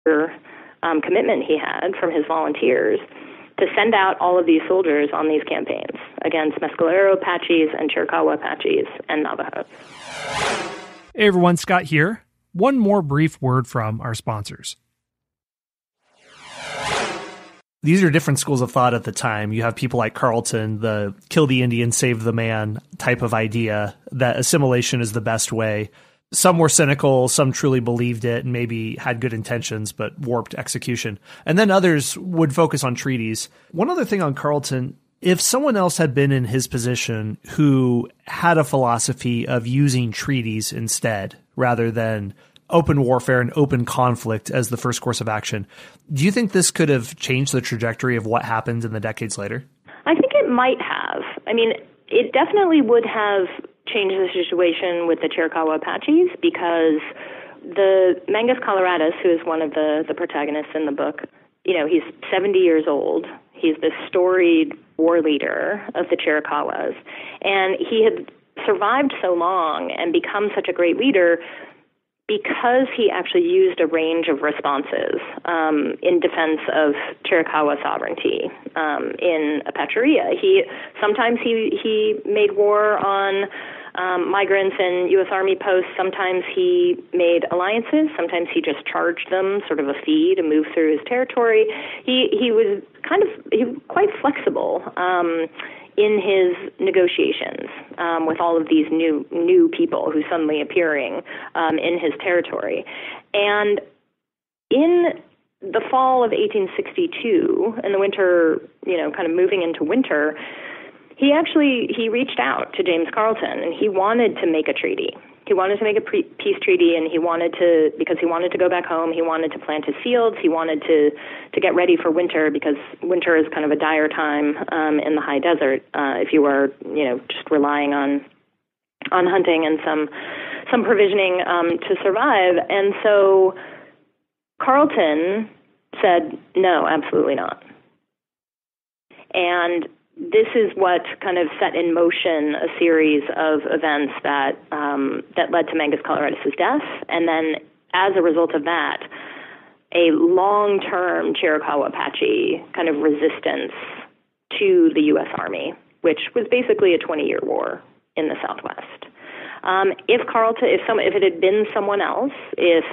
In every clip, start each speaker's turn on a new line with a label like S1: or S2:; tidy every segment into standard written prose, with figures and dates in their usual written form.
S1: commitment he had from his volunteers to send out all of these soldiers on these campaigns against Mescalero Apaches and Chiricahua Apaches and Navajos.
S2: Hey everyone, Scott here. One more brief word from our sponsors. These are different schools of thought at the time. You have people like Carleton, the kill the Indian, save the man type of idea that assimilation is the best way. Some were cynical, some truly believed it and maybe had good intentions, but warped execution. And then others would focus on treaties. One other thing on Carleton, if someone else had been in his position who had a philosophy of using treaties instead, rather than open warfare and open conflict as the first course of action, do you think this could have changed the trajectory of what happened in the decades later?
S1: I think it might have. I mean, it definitely would have changed the situation with the Chiricahua Apaches, because the Mangus Coloradus, who is one of the protagonists in the book, he's 70 years old. He's this storied war leader of the Chiricahuas, and he had survived so long and become such a great leader because he actually used a range of responses in defense of Chiricahua sovereignty in Apacheria. Sometimes he made war on migrants and U.S. Army posts. Sometimes he made alliances. Sometimes he just charged them, sort of a fee to move through his territory. He was quite flexible in his negotiations with all of these new people who suddenly appearing in his territory. And in the fall of 1862, in the winter, kind of moving into winter, he reached out to James Carleton, and he wanted to make a treaty. He wanted to make a peace treaty, and because he wanted to go back home. He wanted to plant his fields. He wanted to get ready for winter, because winter is kind of a dire time in the high desert if you are just relying on hunting and some provisioning to survive. And so Carleton said, no, absolutely not. And this is what kind of set in motion a series of events that led to Mangus Coloradus' death, and then as a result of that, a long-term Chiricahua Apache kind of resistance to the U.S. Army, which was basically a 20-year war in the Southwest. If it had been someone else, if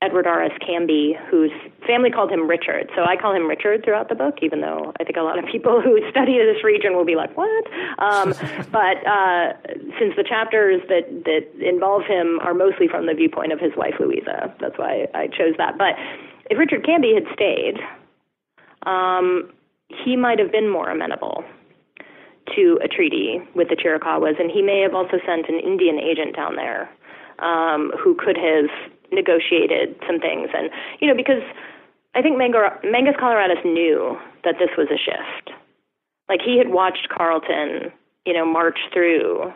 S1: Edward R.S. Canby, whose family called him Richard. So I call him Richard throughout the book, even though I think a lot of people who study this region will be like, what? But since the chapters that involve him are mostly from the viewpoint of his wife, Louisa, that's why I chose that. But if Richard Canby had stayed, he might have been more amenable to a treaty with the Chiricahuas, and he may have also sent an Indian agent down there who could have negotiated some things. And, because I think Mangus Coloradus knew that this was a shift. Like, he had watched Carleton, march through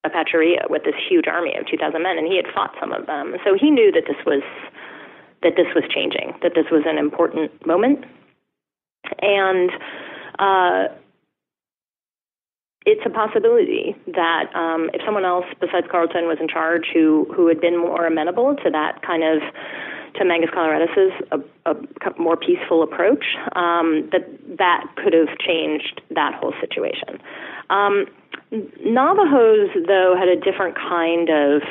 S1: Apacheria with this huge army of 2,000 men, and he had fought some of them. So he knew that this was changing, that this was an important moment. And it's a possibility that if someone else besides Carleton was in charge who had been more amenable to that kind of, to Mangus Coloradus's a more peaceful approach, that could have changed that whole situation. Navajos, though, had a different kind of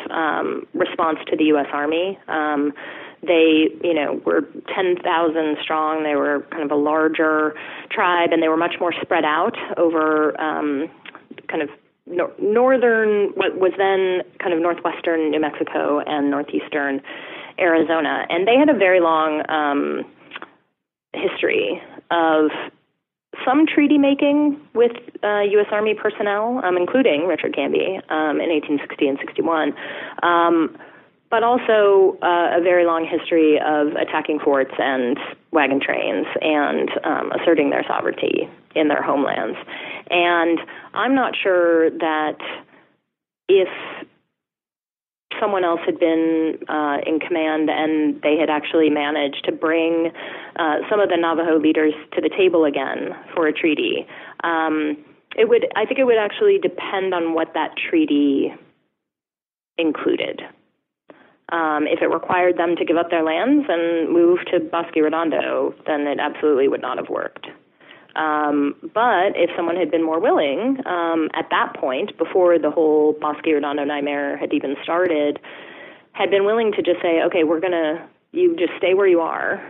S1: response to the U.S. Army. They, were 10,000 strong. They were kind of a larger tribe, and they were much more spread out over kind of northern, what was then kind of northwestern New Mexico and northeastern Arizona. And they had a very long history of some treaty making with U.S. Army personnel, including Richard Canby in 1860 and 61. But also a very long history of attacking forts and wagon trains and asserting their sovereignty in their homelands. And I'm not sure that if someone else had been in command and they had actually managed to bring some of the Navajo leaders to the table again for a treaty, I think it would actually depend on what that treaty included. If it required them to give up their lands and move to Bosque Redondo, then it absolutely would not have worked. But if someone had been more willing, at that point, before the whole Bosque Redondo nightmare had even started, had been willing to just say, okay, you just stay where you are,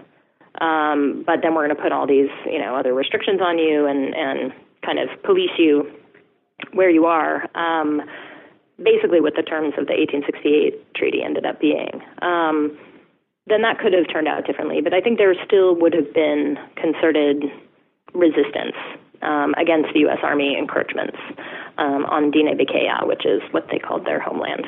S1: but then we're going to put all these, other restrictions on you and kind of police you where you are, basically what the terms of the 1868 treaty ended up being, then that could have turned out differently. But I think there still would have been concerted resistance against the U.S. Army encroachments on Diné Bikéyah, which is what they called their homeland.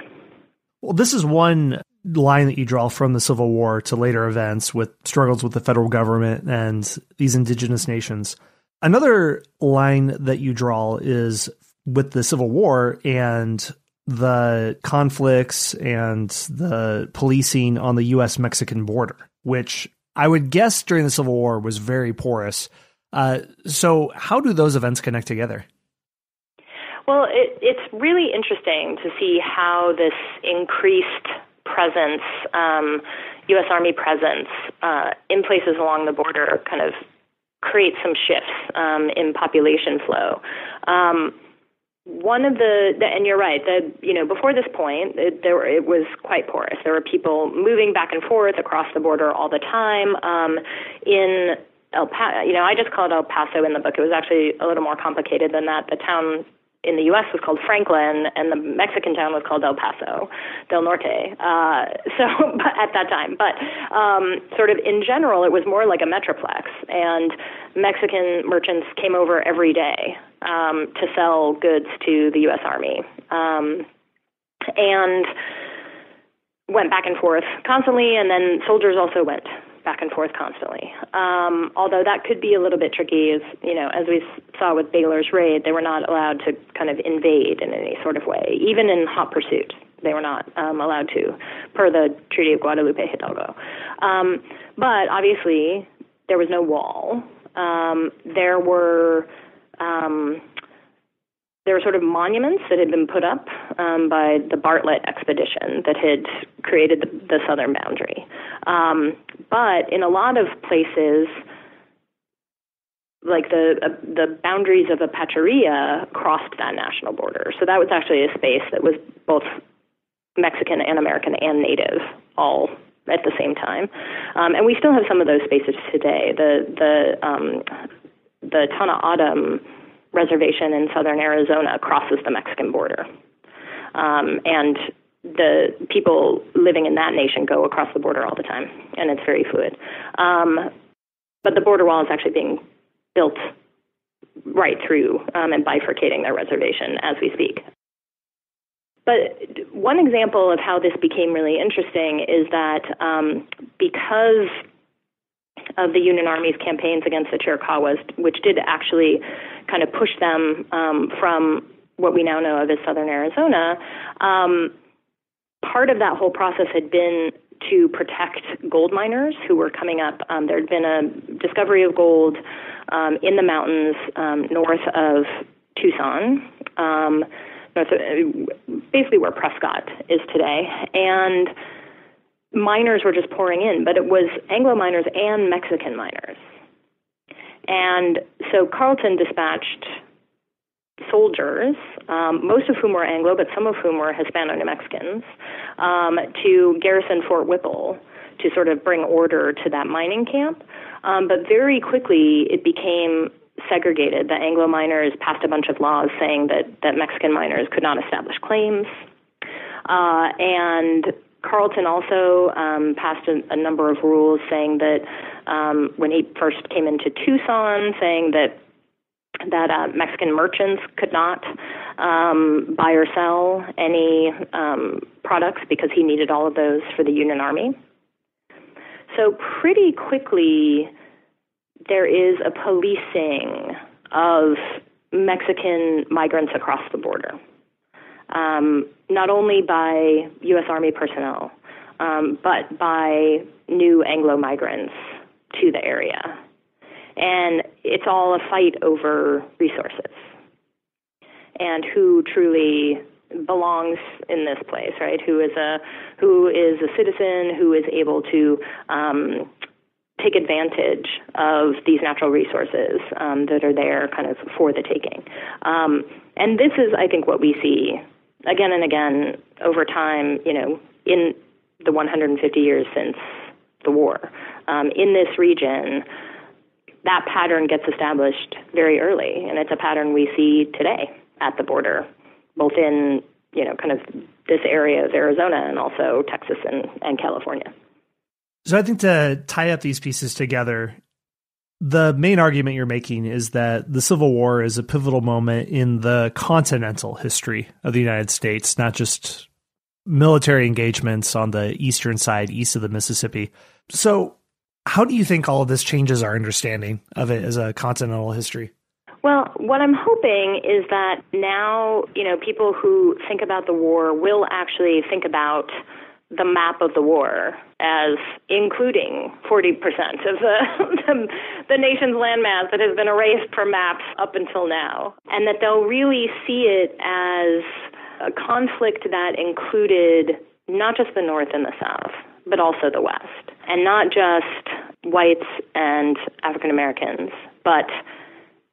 S2: Well, this is one line that you draw from the Civil War to later events with struggles with the federal government and these indigenous nations. Another line that you draw is with the Civil War and the conflicts and the policing on the U.S.-Mexican border, which I would guess during the Civil War was very porous. So how do those events connect together?
S1: Well, it's really interesting to see how this increased presence, U.S. Army presence in places along the border kind of creates some shifts in population flow. One of and you're right, before this point, it was quite porous. There were people moving back and forth across the border all the time. In El Paso, I just call it El Paso in the book. It was actually a little more complicated than that. The town in the U.S. was called Franklin, and the Mexican town was called El Paso del Norte. But at that time, sort of in general, it was more like a metroplex, and Mexican merchants came over every day to sell goods to the U.S. Army, and went back and forth constantly, and then soldiers also went back and forth constantly. Although that could be a little bit tricky, as we saw with Baylor's raid, they were not allowed to kind of invade in any sort of way. Even in hot pursuit, they were not allowed to, per the Treaty of Guadalupe Hidalgo. But obviously, there was no wall. There were sort of monuments that had been put up by the Bartlett expedition that had created the southern boundary. But in a lot of places, like the boundaries of a Pacharia crossed that national border. So that was actually a space that was both Mexican and American and Native all at the same time. And we still have some of those spaces today. The Tana Autumn reservation in southern Arizona crosses the Mexican border. And the people living in that nation go across the border all the time, and it's very fluid. But the border wall is actually being built right through and bifurcating their reservation as we speak. But one example of how this became really interesting is that because of the Union Army's campaigns against the Chiricahuas, which did actually kind of push them from what we now know of as southern Arizona, part of that whole process had been to protect gold miners who were coming up. There had been a discovery of gold in the mountains north of Tucson, basically where Prescott is today, and miners were just pouring in, but it was Anglo miners and Mexican miners. And so Carleton dispatched soldiers, most of whom were Anglo, but some of whom were Hispano-New Mexicans, to garrison Fort Whipple to sort of bring order to that mining camp. But very quickly it became segregated. The Anglo miners passed a bunch of laws saying that Mexican miners could not establish claims. And Carleton also passed a number of rules saying that when he first came into Tucson, saying that Mexican merchants could not buy or sell any products because he needed all of those for the Union Army. So pretty quickly, there is a policing of Mexican migrants across the border, not only by U.S. Army personnel, but by new Anglo migrants to the area. And it's all a fight over resources and who truly belongs in this place, right? Who is a citizen who is able to take advantage of these natural resources that are there kind of for the taking. And this is, I think, what we see again and again over time, in the 150 years since the war. In this region, that pattern gets established very early, and it's a pattern we see today at the border, both in, kind of this area of Arizona and also Texas and California.
S2: So I think to tie up these pieces together, the main argument you're making is that the Civil War is a pivotal moment in the continental history of the United States, not just military engagements on the eastern side, east of the Mississippi. So how do you think all of this changes our understanding of it as a continental history?
S1: Well, what I'm hoping is that now, people who think about the war will actually think about the map of the war as including 40% of the nation's landmass that has been erased from maps up until now, and that they'll really see it as a conflict that included not just the North and the South, but also the West, and not just whites and African Americans, but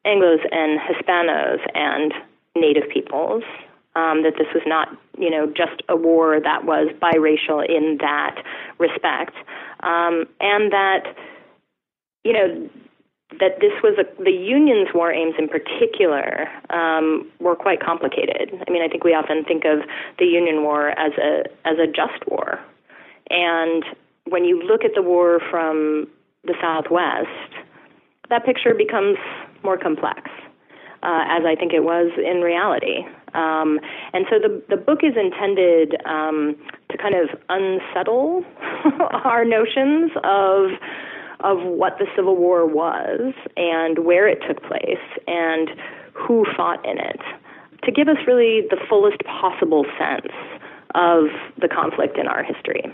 S1: Anglos and Hispanos and Native peoples. That this was not, just a war that was biracial in that respect, and that, that this was the Union's war aims in particular were quite complicated. I mean, I think we often think of the Union War as a just war, and when you look at the war from the Southwest, that picture becomes more complex, as I think it was in reality. And so the book is intended to kind of unsettle our notions of what the Civil War was and where it took place and who fought in it, to give us really the fullest possible sense of the conflict in our history.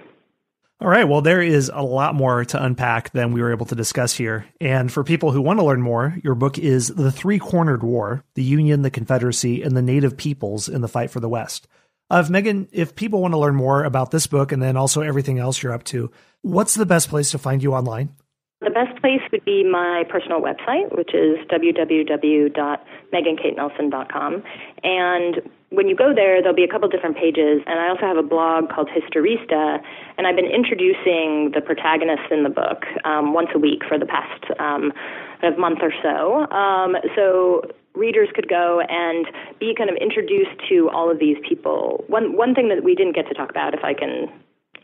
S2: All right. Well, there is a lot more to unpack than we were able to discuss here. And for people who want to learn more, your book is The Three-Cornered War, the Union, the Confederacy, and the Native Peoples in the Fight for the West. Megan, if people want to learn more about this book and then also everything else you're up to, what's the best place to find you online?
S1: The best place would be my personal website, which is www.megankatenelson.com. And when you go there, there'll be a couple different pages, and I also have a blog called Historista, and I've been introducing the protagonists in the book once a week for the past month or so. So readers could go and be kind of introduced to all of these people. One thing that we didn't get to talk about, if I can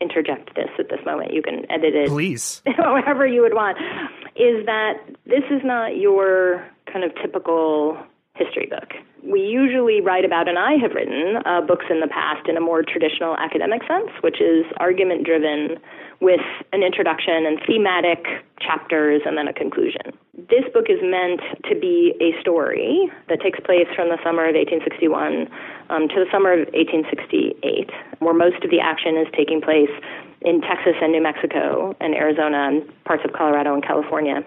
S1: interject this at this moment, you can edit it.
S2: Please.
S1: However you would want, is that this is not your kind of typical history book. We usually write about, and I have written books in the past in a more traditional academic sense, which is argument-driven with an introduction and thematic chapters and then a conclusion. This book is meant to be a story that takes place from the summer of 1861 to the summer of 1868, where most of the action is taking place in Texas and New Mexico and Arizona and parts of Colorado and California.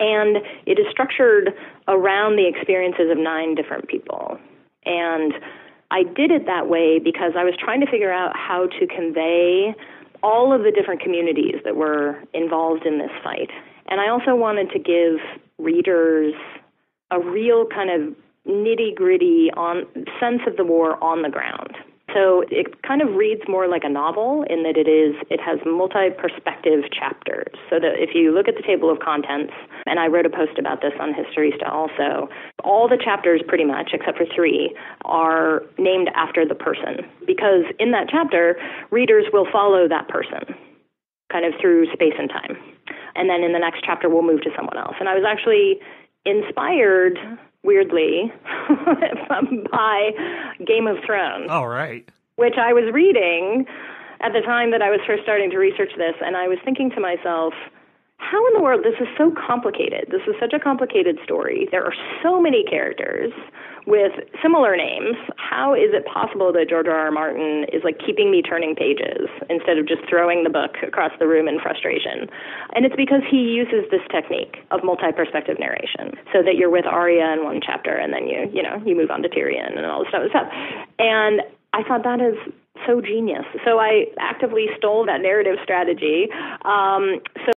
S1: And it is structured around the experiences of 9 different people. And I did it that way because I was trying to figure out how to convey all of the different communities that were involved in this fight. And I also wanted to give readers a real kind of nitty-gritty sense of the war on the ground. So it kind of reads more like a novel in that it has multi-perspective chapters. So that if you look at the table of contents, and I wrote a post about this on Historista also, all the chapters pretty much, except for 3, are named after the person. Because in that chapter, readers will follow that person kind of through space and time. And then in the next chapter, we'll move to someone else. And I was actually inspired, weirdly, by Game of Thrones.
S2: All right.
S1: Which I was reading at the time that I was first starting to research this, and I was thinking to myself, how in the world, this is so complicated. This is such a complicated story. There are so many characters with similar names. How is it possible that George R.R. Martin is like keeping me turning pages instead of just throwing the book across the room in frustration? And it's because he uses this technique of multi-perspective narration, so that you're with Arya in one chapter and then you move on to Tyrion and all this stuff. And I thought that is so genius. So I actively stole that narrative strategy. So